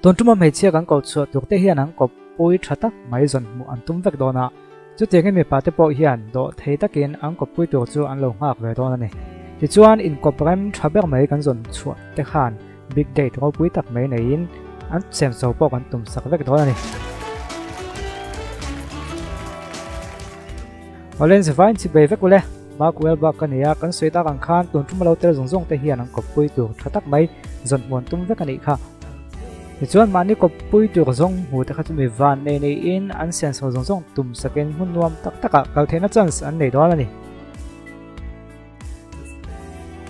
tuần trung mấy chia gắn cầu chuột được thể hiện ang Kawppui thắt tắc mấy dần mu an tum vek dona chu te nge mi pa te po hian do thei takin ang Kawppui tur chu an lo ngak ve dona ni ti chuan in Khawlbawm thabek mai kan zon chuat te khan big day Kawppui tak mai nei in an sem so po kan tum sak vek dona ni olen se vain si be vek ule ba kuel ba kania kan soita kan khan tuần trung lo tel zong te hian ang Kawppui tur thắt tắc mai zon muan tum vek ani kha chuan mani Kawppui tur zong mu te kha chumi van nei nei in an sen so zong tum saken hun nuam tak taka kal thena chance an nei dona ni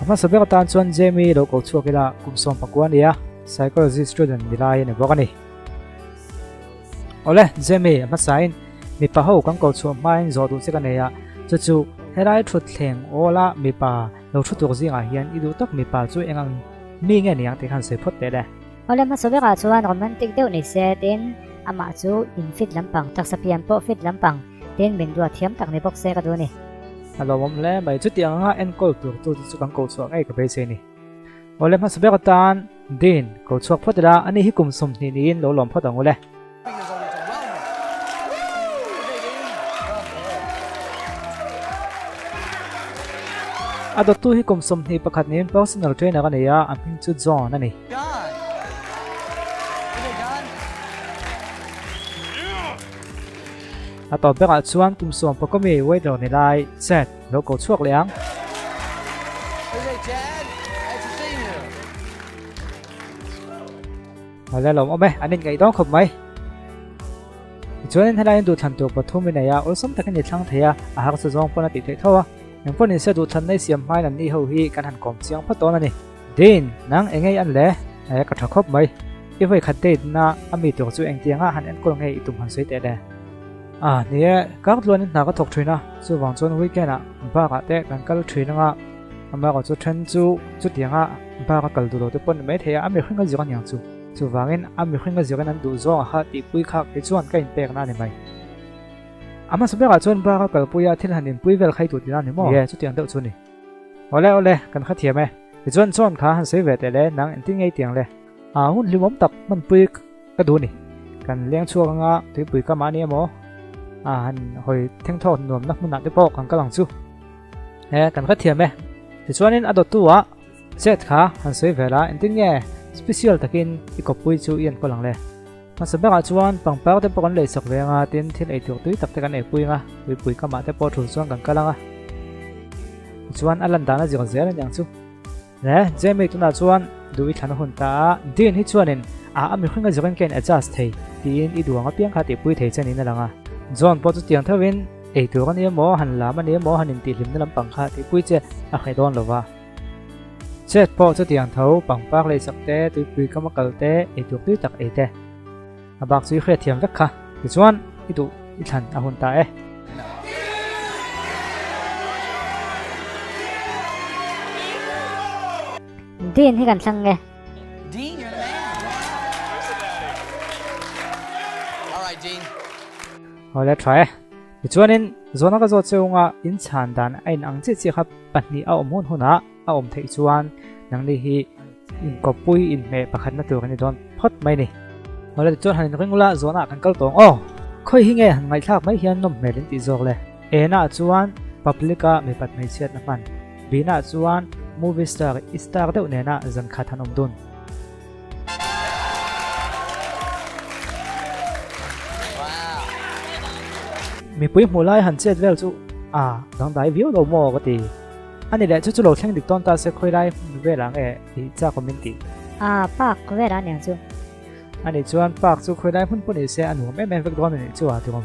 ama sabek tan chuan Jamie lo ko chuakila kumsom pakwan ya psychology student dilai ne bokani ole Jamie ama sain mi pa ho kan ko chu main zo du se kan ya chu chu herai thut thleng ola mi pa lo thu tur zinga hian idu tak mi pa chu engang mi nge niang te khan se phot te le ole ma sobe ka chuan romantic deuh ni se tin ama chu in fit lampang tak sapian po fit lampang tin min dua thiam tak ni bok se ka du ni alo mom le mai chu tiang ha en kol tur tu chu kan ko chuak ai ka be se ni ole ma sobe ka tan din ko chuak photela ani hi kum som ni in lo lom phot ang ole ado tu hi kum som ni pakhat nin personal trainer ka neya amping chu zawnna ni ato beka chuan kum som pakomi waiter ni lai set lo ko chuak leang ole lom ome anin ngai dong khop mai chuan helai du than tu pathum ni ya olsom takani thlang theya a hak sa zong pona ti the thawa yang pon se du than nei siam mai nan ni ho hi kan han kom chiang phaton ani din nang engei an le ai ka thakop mai i voi khatte na ami to chu eng tianga han en kol ngei itum han sei te le nia các luan na ka thok thina chu wang chon weekend a ba ka te kan kal thina nga ama ko chu then chu tianga ba ka kal du lo te pon me theya ami khinga jigan yang chu wangin ami khinga jigan an du zo ha ti pui kha ke chuan ka in pek na ni mai ama sabe ka chuan ba ka kal puya thil hanin pui vel khai tu tina ni mo ye chu tiang deuh chu ni ole kan kha thiame ti chuan kha han sei ve te le nang en ti ngei tiang le hun limom tak man pui ka du ni kan leng chuak nga ti pui ka ma ni mo han hoi theng tho nuam na mun na te po kan kalang chu kan kha thiame ti chuanin adot tu a set kha han sei vela en ti nge special takin i Kawppui chu ian ko lang le ma sabe ka chuan pangpar te pon le sak ve nga tin thil ei tur tui tak te kan ei pui nga pui ka ma te po thu chuan kan kalanga chuan alan dana jing zel yang chu le Jamie tuna chuan du i thlan hun ta din hi chuanin ami khinga jokan ken adjust thei tin i duanga piang kha ti pui thei chanin alanga zon po chu tiang thawin ei tur kan emo han lam ani emo hanin ti hlim na lampang kha ti pui che a khai don lova chet po chu tiang tho pangpak le sak te tu pui ka makal te ei tur tui tak ei te abak chui khre thiam vek kha ti chuan i tu i thlan a hun ta din hi kan thlang nge Dean, you're the man. All right, Dean. ole try ti chuanin zona ka zo cheunga in chan dan ain ang chi kha pahni a om hun huna a om thei chuan nang ni hi in Kawppui in me pakhat na tur ni don phot mai ni ole chuan han ringula zona kan kal tong khoi hi nge han ngai thak mai hian nom melin ti zok le na chuan publica me pat mai chet na man bina chuan movie star deuh nena zan khat han om dun mi pui mulai han chet vel chu dang dai view lo mo ka ti ani le chu lo thleng dik ton ta se khoi lai ve lang hi cha community pak ve ra nyang chu ani chuan pak chu khoi lai hun puni se anu me vek don ni chu ti kom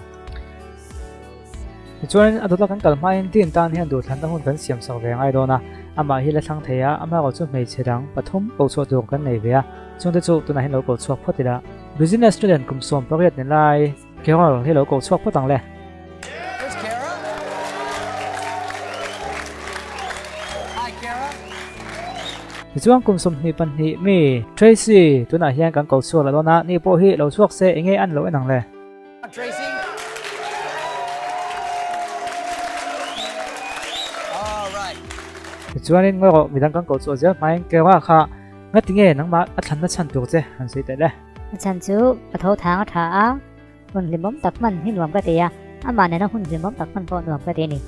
chuan adula kan kal mai tin tan hian du thlan ta hun kan siam sak ve ngai dona ama hi la thlang theya ama ko chu mei chedang pathum ko chu du kan nei ve chung te chu tuna hin lo ko chuak photila business student kum som pariat ni lai kerol hi lo ko chuak photang le chuang kum som ni pan hi mi Tracy tuna hian kan ko chuak la dona ni po hi lo chuak se engei an lo enang le Tracy. All right. chuanin ngoi ko midang kan ko chu zel mai ke wa kha ngatinge nangma a thlan na chan tu che han sei te le ฉันจูปะโททางท้าหุ่นลิมบตักมันให้หนวมก็เตียอามาเนี่ยนะหุ่นลิมบตักมันพอหนวมก็เตียนี่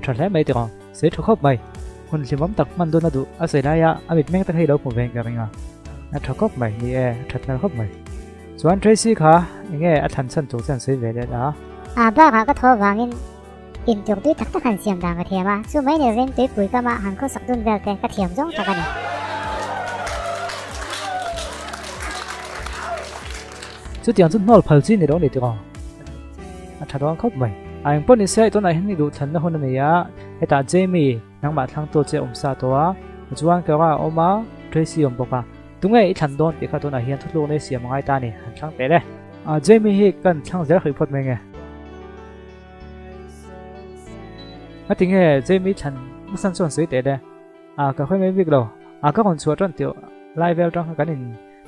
thật lẽ mấy tiếng sẽ thuộc khớp mày hôn chỉ bấm tặc man đôi na đủ à xảy ra ya à bị mấy tăng hay đâu một vẹn cả mình à thuộc khớp mày như thật là khớp mày Chuan Tracy kha nghe à thành sân tổ sân sẽ về đấy đó ba ka tho wangin in tok tui tak tak han siam dang ka thema su mai ne ven tui pui ka ma han ko sak dun vel te ka thiam jong ta ka ni chú tiếng chút nol phật gì này đó này tiếng à thật đó khớp mày anh bọn sẽ tôi này hình đủ thành nó hôn này á hay ta Jamie nang bạn thằng tôi chơi sa to Chuan cáiว่าoma Tracy bọc à đúng ấy thành đòn thì tôi này hiện thốt luôn này xiêm ngay ta này hắn thằng té đấy à Jamie hi cần thằng rất khởi phật mình nghe à tiếng nghe Jamie thành mức sân xuân sấy té đấy à cái khơi mấy việc đâu à các con chúa tròn tiểu live trong cái này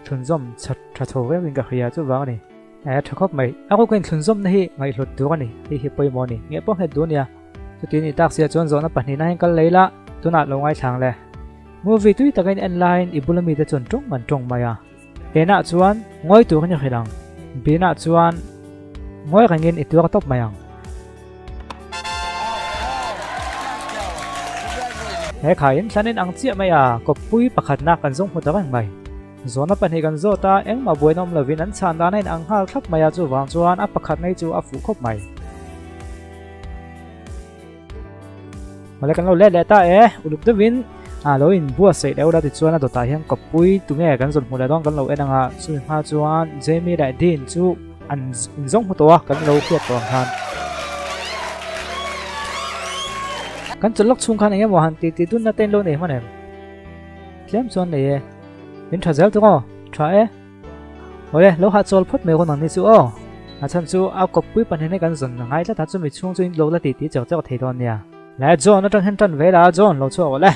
thường dòng chặt chặt thổ với mình cả khía chú vào này à thật khóc mày à có quên thường dòng này ngày lộtตัวnày thì hiệp bơi mò này nghe bóc hết đuôi nè cho tiếng này tác sĩ chọn gió nó bật này hay cái lấy lá tôi nạt lâu ngay thằng này movie tui takin online ibulami ta chon trong man trong maya ena chuan ngoi tu kanya khidang bina chuan ngoi kangin itu ka top mayang he khain thanin ang chia maya Kawppui pakhat na kan zong huta kan mai zona pan hi kan zo ta eng ma boinom lovin an chan da nain ang hal thap maya chu wang chuan a pakhat nei chu a fu khop mai mala kan lo le ta ulup de win à lối in bua sậy đeo đã thì chuan là đồ tài hiang Kawppui tụi nghe gắn dồn một đại đón gắn lâu em đang à suy ha chuan Jamie đại din chu ăn giống một tổ gắn lâu kia toàn han gắn chân lóc chung khan anh em vào tí tuân na tên luôn này mà này kiếm chuan này đến thở dẻo đúng không try rồi đây lâu hạt chuan phốt mèo con thằng này chú à chân chú ao Kawppui bản này gắn dồn ngay là ta chuẩn bị chung chung lâu là tí chở cho thầy đòn nè lại John nó trong hiện trận về là John lâu chua rồi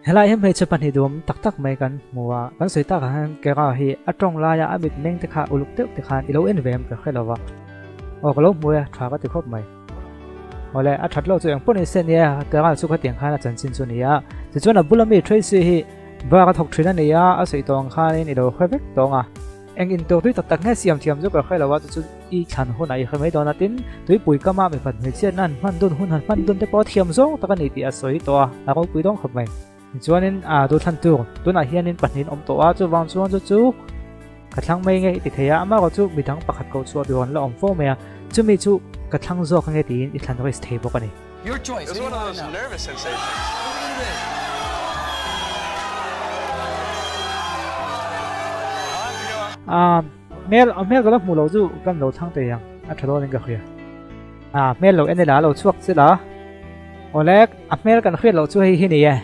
lại em hay chụp hình đùm tắc mấy cái mùa cái sợi tắc hàng cái hi ở trong la ya bị neng thì khá uluk tiếp thì khá lâu em về em cái khai lava cái lúc mùa thà cái khóc mày rồi lại thật lâu rồi bọn này xem nha cái số cái tiền khai là chân chính số này á thì chỗ nào bulami Tracy hi và cái thọc truyền này á ở sợi tòng khai này đâu khai vết tòng à anh in tàu tôi tắc nghe xiêm xiêm giúp cái khai lava tôi y chăn hôn này khai mấy đó là tin tôi bùi cam mà mình phần người xem nan man đun hôn man đun để bỏ xiêm giống tắc cái này thì ở sợi to là có quý đông khóc mày cho nên tôi thân tưởng tôi nói hiện nên bản hình ông tổ cho vang chuan cho chú cái thằng mấy nghe thì thấy mà có chú bị thằng bạc hạt cầu chua bị hoàn là ông phô mày chú mấy chú cái thằng do không nghe tiếng thì thằng nó phải stable cái này Your choice. It was one of those nervous sensations. mail cái lớp mù lâu chú cái lâu thằng tây thật đó nên cái kia mail lâu anh ấy là lâu chuột chứ đó ở đây mail cái kia lâu chú hay hi này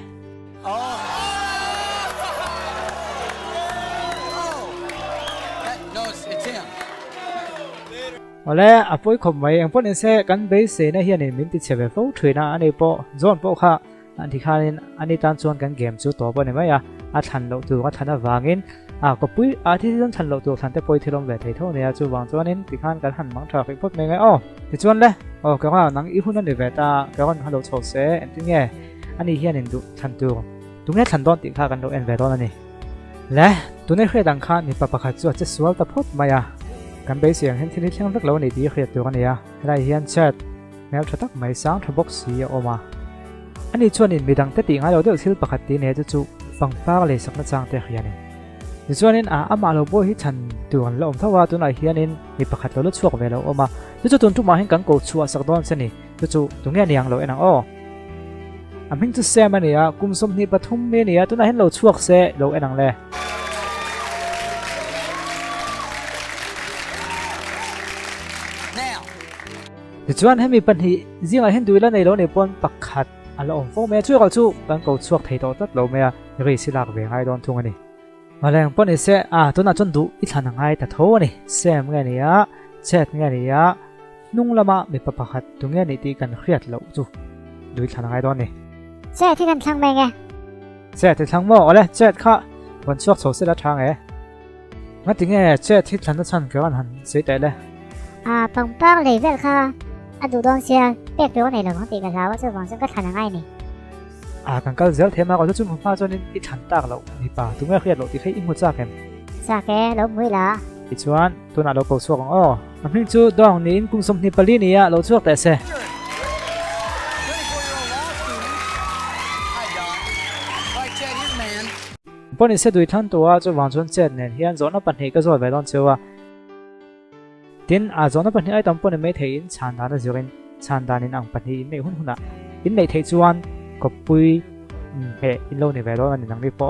ở đây phối khom mấy anh bọn sẽ gắn base này hiện nay mình thì sẽ về phẫu thuật na anh ấy bộ zone bộ kha anh thì khai anh ấy tan chọn gắn game chú tổ bọn này mấy thành lộ từ thành là vangin Kawppui thì thành lộ từ thành tới bôi thì lòng về thấy thôi này chú vàng cho nên thì khai gắn hẳn mảng trà phải phốt mấy cái thì chọn đấy cái hoa nắng ít hơn để về ta cái con hello chào sẽ anh nghe anh ấy hiện nay đủ thành từ đúng là thành đòn thì khai gắn độ em về đó này lẽ tụi này khai đăng khai thì bà khai chú sẽ xóa tập phốt màyกันไปเสียงเห็นที่นี่เที่ยงรักเราในดีเขียนตัวกันเนี่ยได้เห็นแชทแมวทักไม่สร้างทบ็อกสีออกมาอันนี้ชวนอินมีดังแต่ตีง่ายเราเดี๋ยวซิลปกติเนี่ยจะจูฟังป้าเลยสักนัดจางแต่เขียนนี่แต่ชวนอินมาเราบ่ให้ฉันตัวกันเราถ้าว่าตัวไหนเขียนอินมีปกติเราลุช่วงเวลาออกมาจะตัวทุกมาให้กันกูชัวสักตอนเช่นนี้จะจูตรงนี้เนี่ยเราเองหิงจะเสียมันเนี่ยกุมสมนิปทุมเนี่ยตัวไหนให้เราช่วงเสียเราเองเลย thì chuan hay mi pan hi riêng là hiện đối là này đó này pon pakhat ala om fo me chu ka chu kan ko chuak thei to tat lo me ri silak ve ngai don thung ani maleng pon se to na chon du i thana ngai ta tho ani sem nge ni chat nge ni nung lama mi pakhat tu nge ni ti kan khriat lo chu dui thana ngai don ni se thi kan thang mai nge se ti thang mo ole chat kha pon chuak so se la thang ma ti nge chat thi thana chan ka an han se te le pang pang le vel khaดูดอนเสียเป๊กตัวไหนหรอของตีกันแล้วว่าจะวางซึ่งก็ทันง่ายนี่กันก็เสียเทมาก็จะจุ่มฟ้าจนนี่ทันตากเรานี่ป่าถึงแม้เครียดเราที่ให้อิมหัวจ้ากันเส sa ke lo mui la ti chuan tuna lo ko suak ang o amhing chu dong ni in kum som ni pali ni ya lo chuak te se 24-year-old law student. Hi, Don. All right, Chad, here's man. pon se dui than to a chu wang chon chen nen hian zawnna pahnih ka zawt ve don chewa tin a zawnna pahnih ai tam pon me thei in chan dan a zirin chan dan in ang pahnih in nei hun huna in nei thei chuan Kawppui he in lo ni ve don ani nang ni po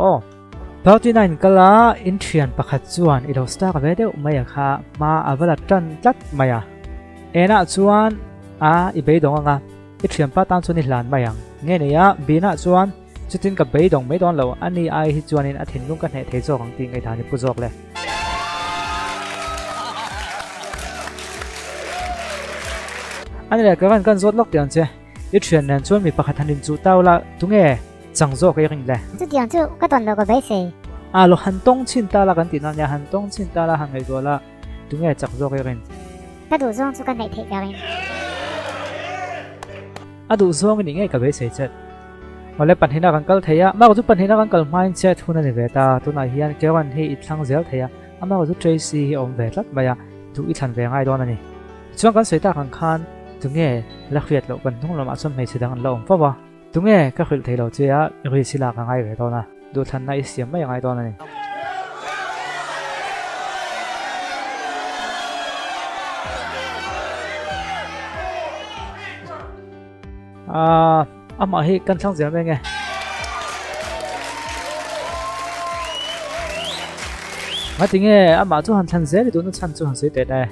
39 kala in thian pakhat chuan i lo star ve deuh mai a kha ma avala tan tlat mai a ena chuan a i be dong anga i thian pa tan chu ni hlan mai ang nge ne ya bina chuan chutin ka be dong mai don lo ani ai hi chuan in a thin lung ka ne thei chok ang ti ngai thani pu jok le ani le ka kan zot lok tiang che i thian nen chuan mi pakhat hanin chu taula tunge changzo ke ring le chu tiang chu ka ton lo ko be se a lo han tong chin ta la kan ti na nya han tong chin ta la hang ngai do la tunge changzo ke ring ka du zong chu ka nei thei ka rin a du zong ni ngai ka be se chet ole panhina kan kal theya ma ko chu panhina kan kal mindset thuna ni veta tuna hian kewan hi i thlang zel theya ama ko chu Tracy hi om ve tlat maya tu i than ve ngai don ani chuan kan soita kan khan tunge la khriat lo kan thung lo ma chom mei sidang an lo om fa tunge ka khil thei lo chia ri sila ka ngai ve dona du than na i siam mai ngai don ani ama hi kan thlang zel me nge ma tinge ama chu han than zel du na chan chu han sei te dai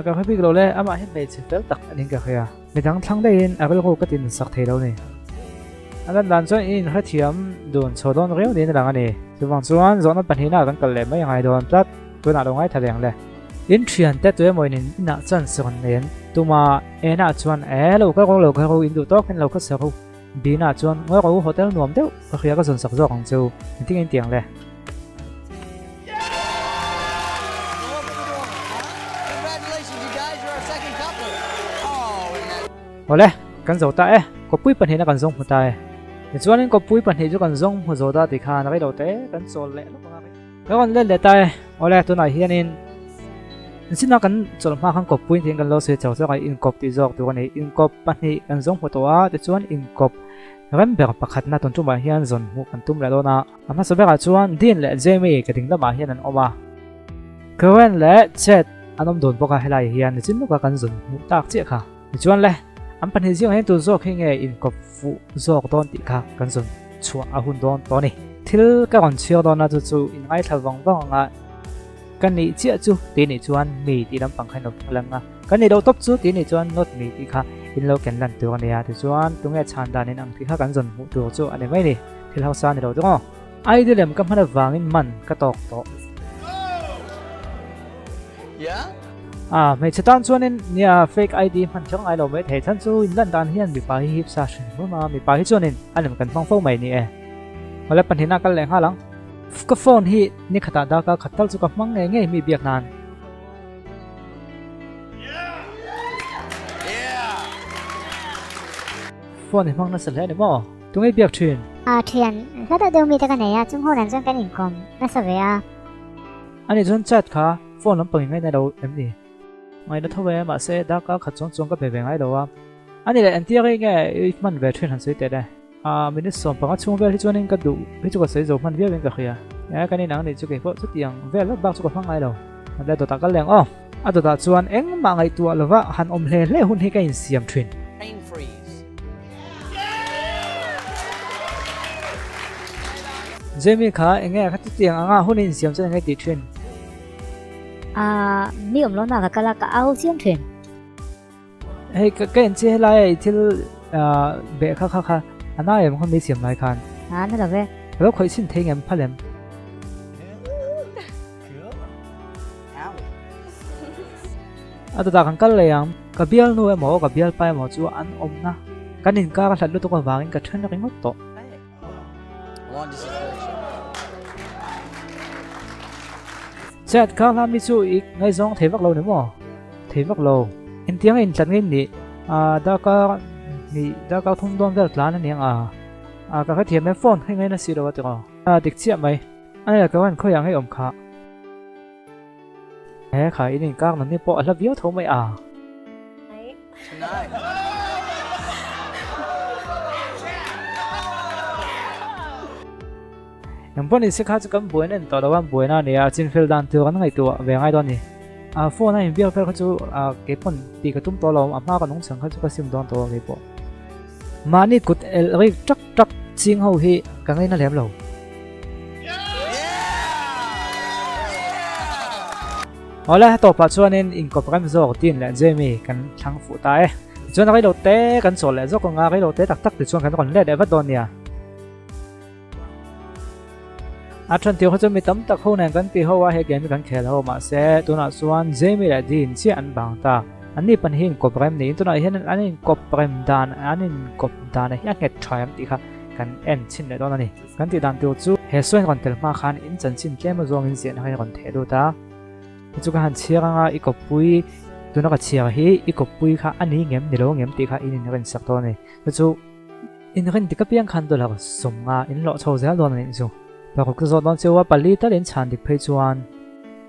ka khapi lo le ama hi mei chi fel tak anin ka khaya mi dang thlang dai in agal ko ka tin sak thei lo ni alan dan chuan in kha thiam don chodon reu ni na lang ani chuwang chuan zawnna pahnih kan kal le mai ngai don plat tuna lo ngai thaleng le in thian te tu moi nin ina chan son nen tuma ena chuan lo ka ro in du tok in lo ka saru bina chuan ngoi ro hotel nuam deuh ka khia ka zon sak zo ang chu ting in tiang le Congratulations, you guys. You're our second couple. Oh, and that... ole kan zo ta e Kawppui pahnih na kan zong hu ta e chuan in Kawppui pahnih chu kan zong hu zo da ti kha na kai lo te kan chol le lo ka kan le ta e ole tuna hian in sina kan chol ma khang Kawppui thing kan lo se chaw cha kai in kop ti jok tu ani in kop pahnih kan zong hu to a te chuan in kop ram ber pakhat na ton tu ma hian zon hu kan tum la do na ama so bera chuan din le Jamie ka ding la ma hian an oma Karen le chat anom don boka helai hian chin lu ka kan zon hu tak che kha chuan le am pan hi ziang hen tu zok hi nge in kop fu zok don ti kha kan zon chua a hun don to ni thil ka kon chiao don na chu in ai thawang wang nga kan ni chia chu ti ni chuan mi ti lam pang khain op langa kan ni do top chu ti ni chuan not mi ti kha in lo ken lan tu ania ti chuan tu nge chan dan in ang ti kha kan zon hu tu chu ane mai ni thil hausa ni do to ai de lem kam hana wangin man ka tok to Yeah? mei chatan chuanin nia fake ID man chang ai lo me thei chan chu in lan dan hian mi pa hi hip sa shin ma mi pa hi chuanin anem kan phang fo mai ni e wala panhina kal leng halang ka phone hi ni khata da ka khatal chu ka mang nge nge mi biak nan Yeah. phone hi mang na sal he ni mo tu ngai biak thin thian ka da deu mi ta ka nei ya chung ho nan chang kan in kom na sa ve a ani chon chat kha phone lam pang ngai na do em ni ngai da thowe ma se da ka khat chong chong ka be be ngai lo wa ani le anti ri nge man ve thin han sei te da minute som panga chung ve hi chuanin ka du hi chu ka sei zo man ve ka khia ya ka ni nang ni chu ke pho chu tiang ve la bak chu ka phang ngai lo le do ta ka leng o a do ta chuan eng ma ngai tu lawa han om le hun hi ka in siam thin Rain freeze. Jamie kha enge kha tu tiang anga hun in siam chen ngai ti thin mi om lo na ka kala ka au siam thuyền hei ka en che lai thil be kha ana em hon mi siam lai khan nó là về lo khoi sin thei ngem phalem ata kan kal leyang ka bial nu emo ka bial pa emo chu an om na kanin ka thlat lu to ka wangin ka thlen ring to Long distance relationship. chat ka la mi chu ik ngai zong thei vak lo ni mo thei vak lo in tiang in tlan ngin ni da ka thum don vel tlan ani ka kha thiam me phone khai ngai na si ro ti ko dik chia mai ai ka wan khoi ang hei om kha khá in các nó nipo ở lớp viếu thấu mày à Tonight. yang pon isi khá chukam buai nên tao đâu buai na nè chin field dan tu kan ngai tu về ngay đó nè phone này viếu phải chú cái pon ti cái tum to lo ama kan nong sang khá chukam sim don to ngai po mani kut el ri trắc trắc ching ho hi ka ngai na lem lo hola to pa chuan in ko pram zo tin la jemi kan thang fu ta e chuan cái đầu té kan sol le zo ko nga cái đầu té tak tak ti chuan kan kon le de va don nia Atran tiêu cho mi tấm tắc hô này kan ti hoa he game kan khel ho ma se tuna suan jemi la din chi an bang ta ani pan hin ko prem ni tuna hian anin ko prem dan anin ko dan hi nget thaim ti kha kan en chin le don ani kan ti dan tiêu chu he suan kon tel ma khan in chan chin tlem zong in zen hai kon the do ta chu ka han chianga I Kawppui tuna ka chiang hi I Kawppui kha ani ngem ni lo ngem ti kha in ren sak to ni chu in ren ti ka piang khan do la somnga in lo chho zel don ni chu và có số đón siêu Bali ta đến chán được phê chuan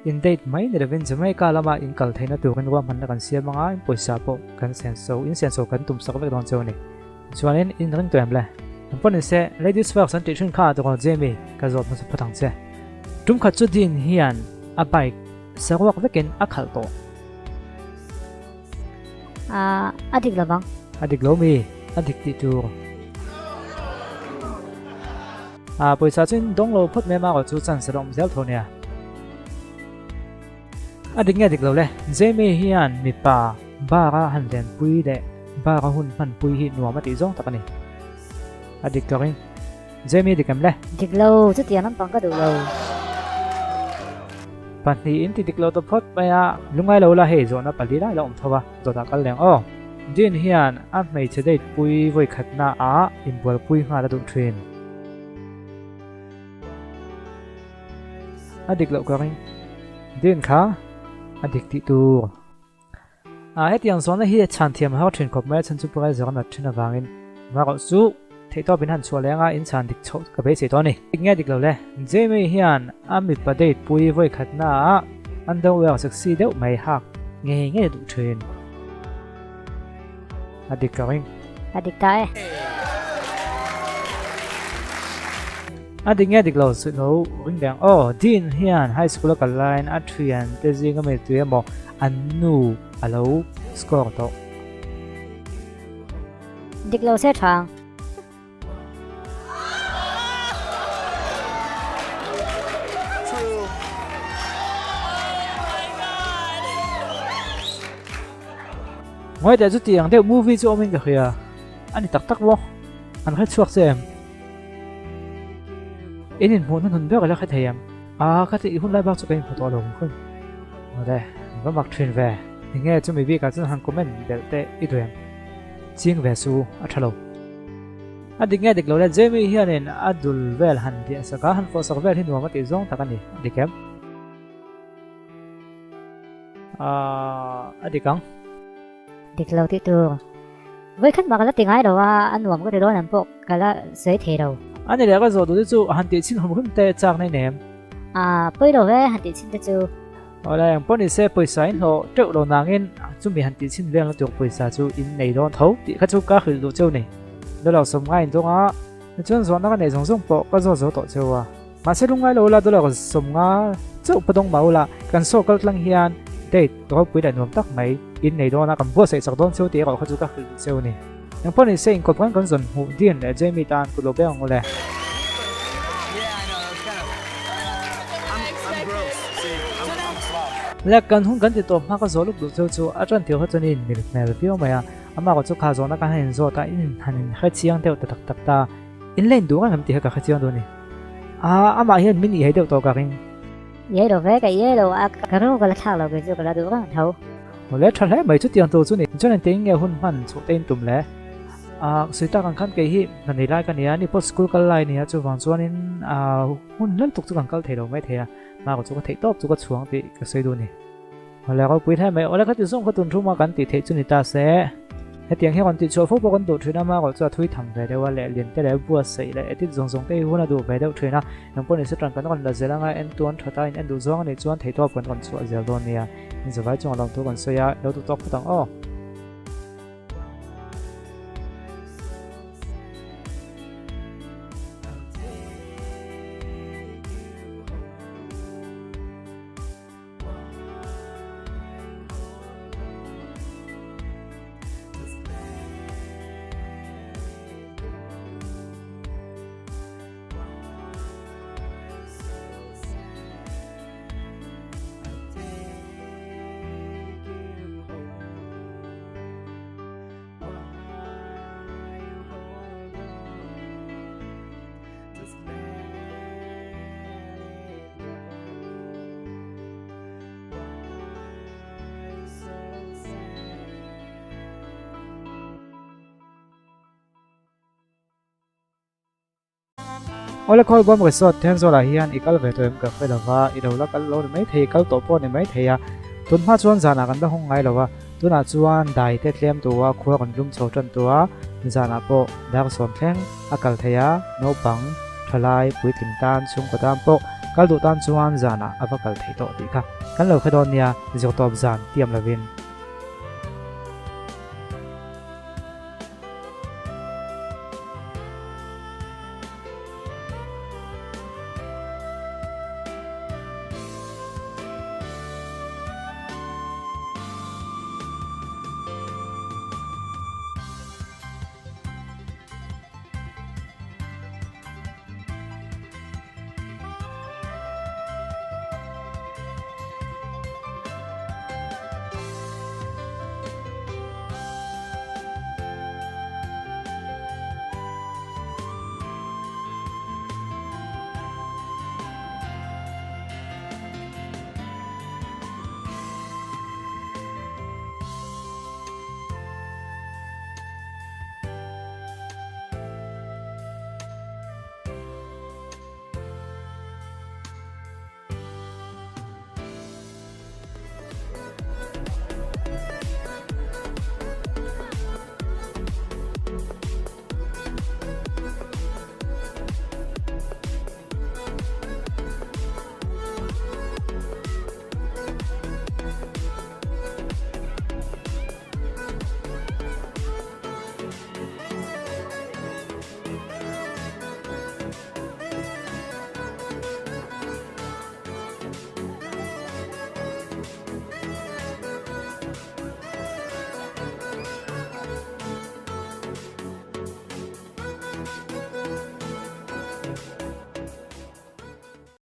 in date mấy người bên Jamaica lama in cầu thấy nó từ cái quan hắn là cần xem mga in pойसा po cần sen so cần tụm sắc với đón siêu này chuan in ring tuyển là một phần sẽ ladies first anh teaching card của Jamie cái giọt nó sẽ phát thằng xe chúng khát chút din hiền abai Saruak vekin khal to adik là bang adik lomi adik titur pойसा chen dong lo phot me ma ko chu chan sarom zel thonia adik nge dik lo le jemi hian mi pa bara han len pui de bara hun man pui hi nuam ati zong takani adik karing jemi dikam le dik lo chu tiang lampang ka du lo pan ni in ti dik lo to phot maya lungai lo la he zo na pali la om thowa zo ta kal leng o din hian a mei chedei pui voi khatna a in bol pui nga la du train adik lo karing din kha adik ti tu het yang zona hi chan thiam ha thin kop me chan chu pai zona thina wangin ma ko su thei to bin han chu lenga in chan dik chho ka be se to ni nge dik lo le jemi hian ami pa date pui voi khatna underwear sexy deuh mai hak nge du train adik karing adik ta e adik nge dik lo su no ring dang din hian high school ka line a thian te jinga me tu emo annu alo score to dik lo se thang True. ngoi de chu tiang deuh movie chu omin ka khia ani tak tak lo an kha chuak sem in mo nan hun be la kha thayam kha ti hun lai bak chu kain photo lo khun ode va mak train ve nge chu mi bi ka chu han comment del te I tuem ching ve su a thalo adik nge dik lo le jemi hianin adul vel han ti asaka han fo sak vel hin wa ma ti zong takani dikem adikang dik lo ti tu với khách mà cái tiếng ai đâu anh nuông cái đó làm bộ cái là sẽ thế đâu ani le ka zo du chu han ti chin hom te chak nei nem bây giờ về hạt tiền xin cho ola yang poni se poisa in ho teu lo nangin chu mi han ti chin leng la tu poisa chu in nei don tho ti kha chu ka khil du cheu nei do lo som ngai dong a chon zo na ka nei zong zong po ka zo to cheu a ma se lungai lo la do lo som nga cheu padong mau la kan so kal tlang hian date to pui da nuam tak mai in nei don na kan bo se sak don cheu ti ka kha chu ka khil du cheu nei yang poni se in ko kan kon zon hu dien le jemi tan ku lo be ang ole Yeah, I know. That was kind of. I'm gross. See, I'm slow. la kan hun kan ti to ma ka zo luk du cheu chu a tran thiu ha chuan in mi me pio maya ama ko chu kha zo na ka hen zo ta in han kha chiang deuh ta tak tak ta in len du kan ti ha ka kha chiang do ni ama hian min I he deuh to ka ring vậy rồi về cái vậy rồi cái đó cái là sao rồi cái chỗ cái là được không thấu mo le thal he mai chu tiang to chu ni chuan an te nge hun man chu ten tum le sui ta kan khan ke hi na nei lai ka ni ani post school kal lai ni ha chu wang chuan in hun lal tuk chu kan kal thei lo mai thea ma ko chu ka thei top chu ka chuang ti ka sei do ni hola ko pui thai mai ola ka ti song ka tun thu ma kan ti thei chu ni ta se he tiang he kon ti cho fo kon du thina ma ko cha thui tham ve dewa le lin te le bua sei le etit zong zong te huna du ve deuh thina nang pon se tran kan kon la zelanga en tuan thata in en du zong ni chuan thei to pon kon chu zel don nia in zawai chong long tu kon soya lo tu tok putang o Ola Khawlbawm resort then zola hian ikal ve toem ka khelawa idola kal lo mai thei kal to po ne mai theya tun ma chuan zana kan da hong ngai lowa tuna chuan dai te tlem tuwa khuwa kan lum chho tan tuwa zana po dak som thleng akal theya no pang thalai pui tim tan chung ko tam po kal du tan chuan zana avakal thei to ti kha kan lo khadon nia zotop zan tiam lovin